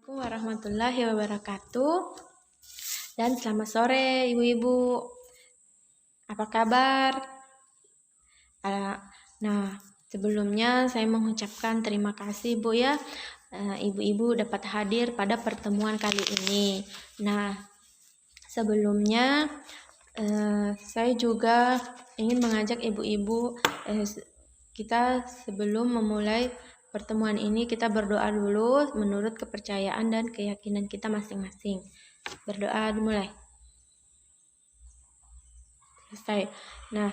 Assalamualaikum warahmatullahi wabarakatuh. Dan selamat sore ibu-ibu. Apa kabar? Nah, sebelumnya saya mengucapkan terima kasih Bu ya. Ibu-ibu dapat hadir pada pertemuan kali ini. Nah, sebelumnya saya juga ingin mengajak ibu-ibu kita sebelum memulai pertemuan ini kita berdoa dulu menurut kepercayaan dan keyakinan kita masing-masing. Berdoa dimulai. Selesai. Nah,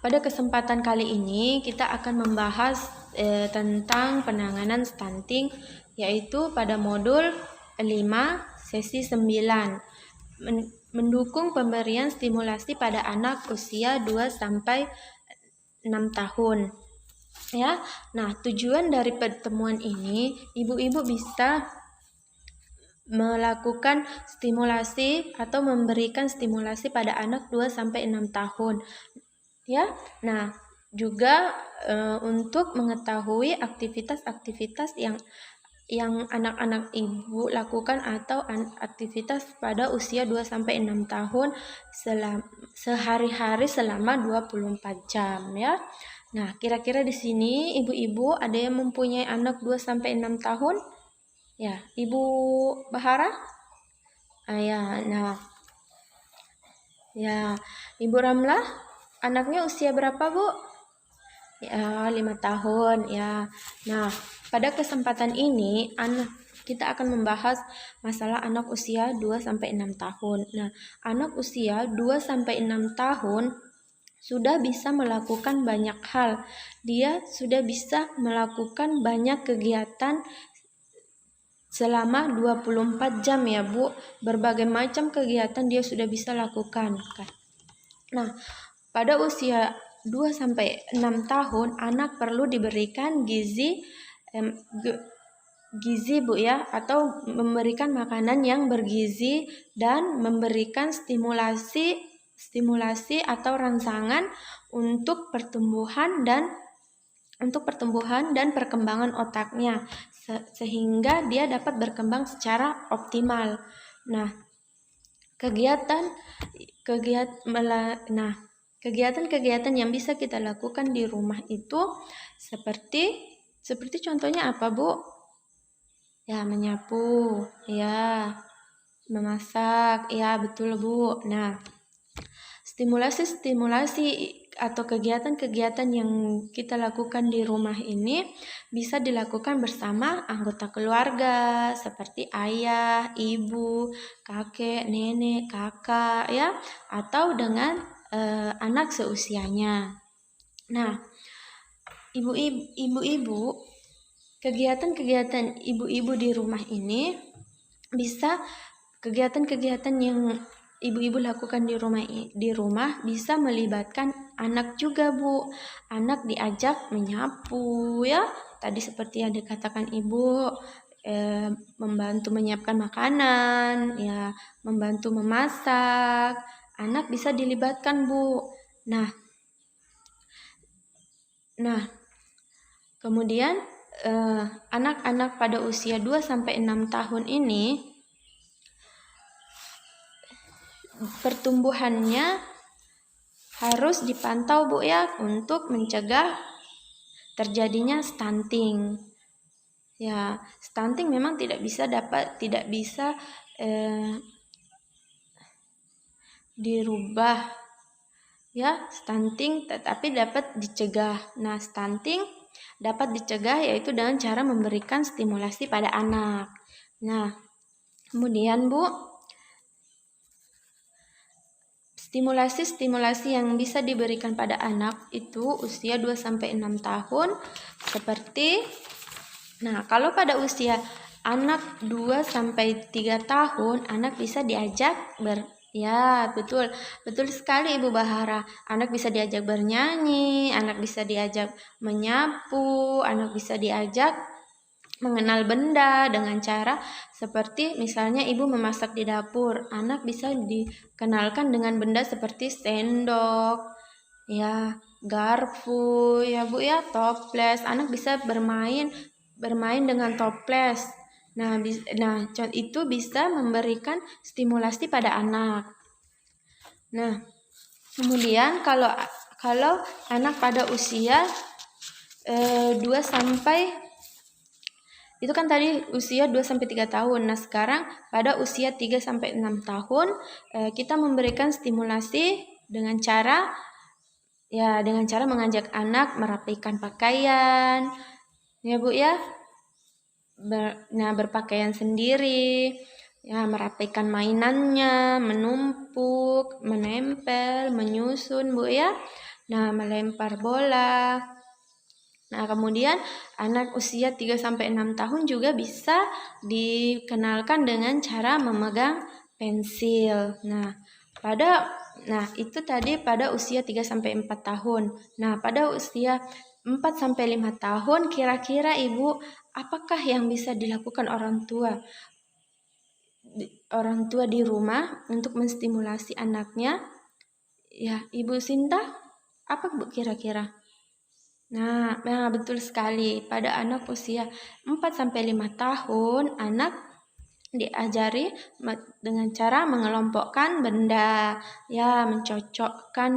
pada kesempatan kali ini kita akan membahas tentang penanganan stunting, yaitu pada modul 5 sesi 9. Mendukung pemberian stimulasi pada anak usia 2-6 tahun. Ya. Nah, tujuan dari pertemuan ini, ibu-ibu bisa melakukan stimulasi atau memberikan stimulasi pada anak 2-6 tahun. Ya. Nah, juga untuk mengetahui aktivitas-aktivitas yang anak-anak ibu lakukan atau aktivitas pada usia 2-6 tahun sehari-hari selama 24 jam ya. Nah, kira-kira di sini ibu-ibu ada yang mempunyai anak 2-6 tahun? Ya, Ibu Bahara? Ya, nah. Ya, Ibu Ramlah, anaknya usia berapa, Bu? Ya, 5 tahun ya. Nah, pada kesempatan ini kita akan membahas masalah anak usia 2-6 tahun. Nah, anak usia 2-6 tahun sudah bisa melakukan banyak hal. Dia sudah bisa melakukan banyak kegiatan selama 24 jam ya Bu. Berbagai macam kegiatan dia sudah bisa lakukan. Nah, pada usia 2-6 tahun anak perlu diberikan gizi Bu ya, atau memberikan makanan yang bergizi dan memberikan stimulasi atau rangsangan untuk pertumbuhan dan perkembangan otaknya sehingga dia dapat berkembang secara optimal. Nah, kegiatan yang bisa kita lakukan di rumah itu seperti contohnya apa, Bu? Ya, menyapu, ya, memasak, ya betul Bu. Nah, stimulasi atau kegiatan-kegiatan yang kita lakukan di rumah ini bisa dilakukan bersama anggota keluarga seperti ayah, ibu, kakek, nenek, kakak ya, atau dengan anak seusianya. Nah, ibu-ibu, kegiatan-kegiatan ibu-ibu di rumah ini bisa kegiatan-kegiatan yang ibu-ibu lakukan di rumah bisa melibatkan anak juga Bu. Anak diajak menyapu ya. Tadi seperti yang dikatakan Ibu, membantu menyiapkan makanan, ya, membantu memasak. Anak bisa dilibatkan Bu. Nah, kemudian anak-anak pada usia 2-6 tahun ini pertumbuhannya harus dipantau Bu ya, untuk mencegah terjadinya stunting. Ya, stunting memang tidak bisa dirubah ya, stunting tetapi dapat dicegah. Nah, stunting dapat dicegah yaitu dengan cara memberikan stimulasi pada anak. Nah, kemudian Bu, stimulasi yang bisa diberikan pada anak itu usia 2-6 tahun seperti, nah, kalau pada usia anak 2-3 tahun, anak bisa diajak ya, betul sekali Ibu Bahara. Anak bisa diajak bernyanyi, anak bisa diajak menyapu, anak bisa diajak mengenal benda dengan cara seperti misalnya ibu memasak di dapur, anak bisa dikenalkan dengan benda seperti sendok, ya, garpu, ya Bu ya, toples. Anak bisa bermain dengan toples. Itu bisa memberikan stimulasi pada anak. Nah, kemudian kalau anak pada usia 2 sampai itu kan tadi usia 2 sampai 3 tahun. Nah, sekarang pada usia 3 sampai 6 tahun kita memberikan stimulasi dengan cara mengajak anak merapikan pakaian. Ya, Bu ya. Berpakaian sendiri, ya, merapikan mainannya, menumpuk, menempel, menyusun, Bu ya. Nah, melempar bola. Nah, kemudian anak usia 3 sampai 6 tahun juga bisa dikenalkan dengan cara memegang pensil. Itu tadi pada usia 3 sampai 4 tahun. Nah, pada usia 4 sampai 5 tahun kira-kira Ibu, apakah yang bisa dilakukan orang tua di rumah untuk menstimulasi anaknya? Ya, Ibu Sinta, apa Bu kira-kira? Nah, betul sekali. Pada anak usia 4 sampai 5 tahun, anak diajari dengan cara mengelompokkan benda, ya, mencocokkan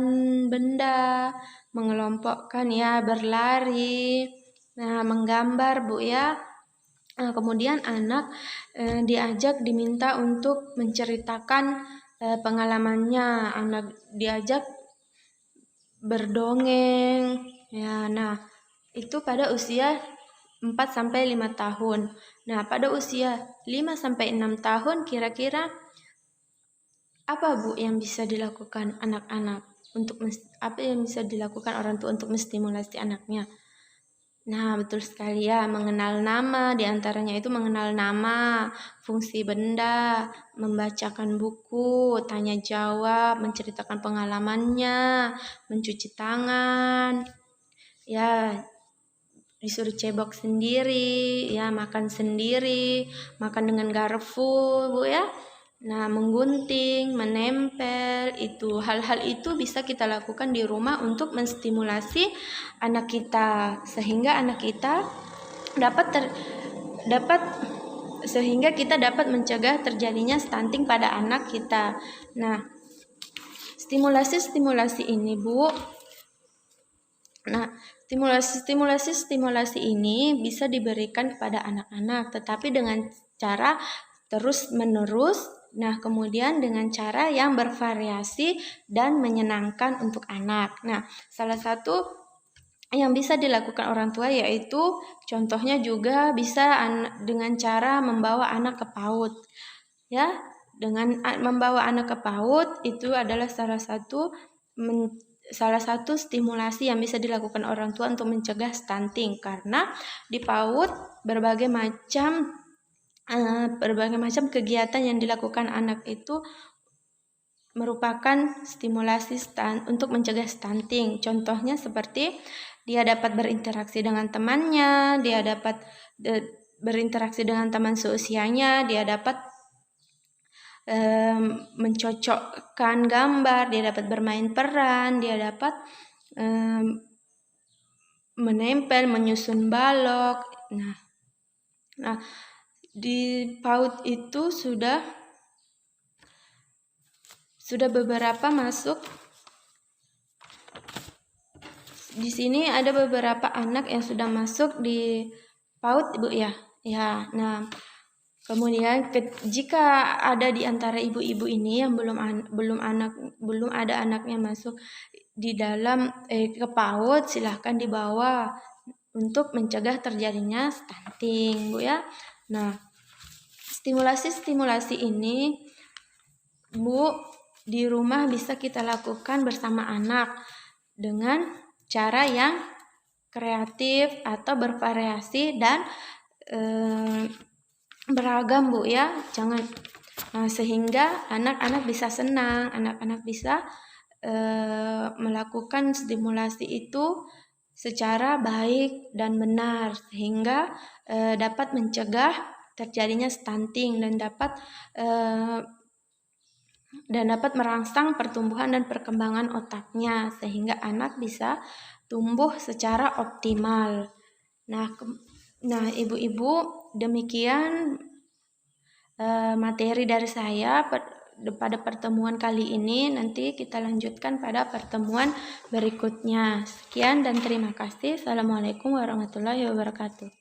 benda, mengelompokkan, ya, berlari, menggambar, Bu ya. Kemudian anak diminta untuk menceritakan pengalamannya, anak diajak berdongeng, ya. Nah, itu pada usia 4 sampai 5 tahun. Nah, pada usia 5 sampai 6 tahun kira-kira apa Bu yang bisa dilakukan anak-anak apa yang bisa dilakukan orang tua untuk menstimulasi anaknya? Nah, betul sekali ya, mengenal nama, diantaranya itu mengenal nama, fungsi benda, membacakan buku, tanya jawab, menceritakan pengalamannya, mencuci tangan, ya, disuruh cebok sendiri, ya, makan sendiri, makan dengan garpu, Bu ya. Nah, menggunting, menempel, itu hal-hal itu bisa kita lakukan di rumah untuk menstimulasi anak kita sehingga anak kita sehingga kita dapat mencegah terjadinya stunting pada anak kita. Nah, stimulasi ini, Bu. Nah, stimulasi ini bisa diberikan kepada anak-anak, tetapi dengan cara terus-menerus. Nah, kemudian dengan cara yang bervariasi dan menyenangkan untuk anak. Nah, salah satu yang bisa dilakukan orang tua yaitu contohnya juga bisa dengan cara membawa anak ke PAUD. Ya, dengan membawa anak ke PAUD itu adalah salah satu stimulasi yang bisa dilakukan orang tua untuk mencegah stunting, karena di PAUD berbagai macam kegiatan yang dilakukan anak itu merupakan stimulasi untuk mencegah stunting. Contohnya seperti dia dapat berinteraksi dengan temannya, dia dapat berinteraksi dengan teman seusianya, dia dapat mencocokkan gambar, dia dapat bermain peran, dia dapat menempel, menyusun balok. Nah, di PAUD itu sudah beberapa masuk. Di sini ada beberapa anak yang sudah masuk di PAUD, Ibu ya. Ya, nah, kemudian jika ada di antara ibu-ibu ini yang belum ada anaknya masuk di dalam ke PAUD, silahkan dibawa untuk mencegah terjadinya stunting, Bu ya. Nah, stimulasi ini, Bu, di rumah bisa kita lakukan bersama anak dengan cara yang kreatif atau bervariasi dan beragam, Bu ya. Sehingga anak-anak bisa senang, anak-anak bisa melakukan stimulasi itu secara baik dan benar, sehingga dapat mencegah terjadinya stunting dan dapat merangsang pertumbuhan dan perkembangan otaknya sehingga anak bisa tumbuh secara optimal. Nah, ibu-ibu, demikian materi dari saya pada pertemuan kali ini. Nanti kita lanjutkan pada pertemuan berikutnya. Sekian dan terima kasih. Assalamualaikum warahmatullahi wabarakatuh.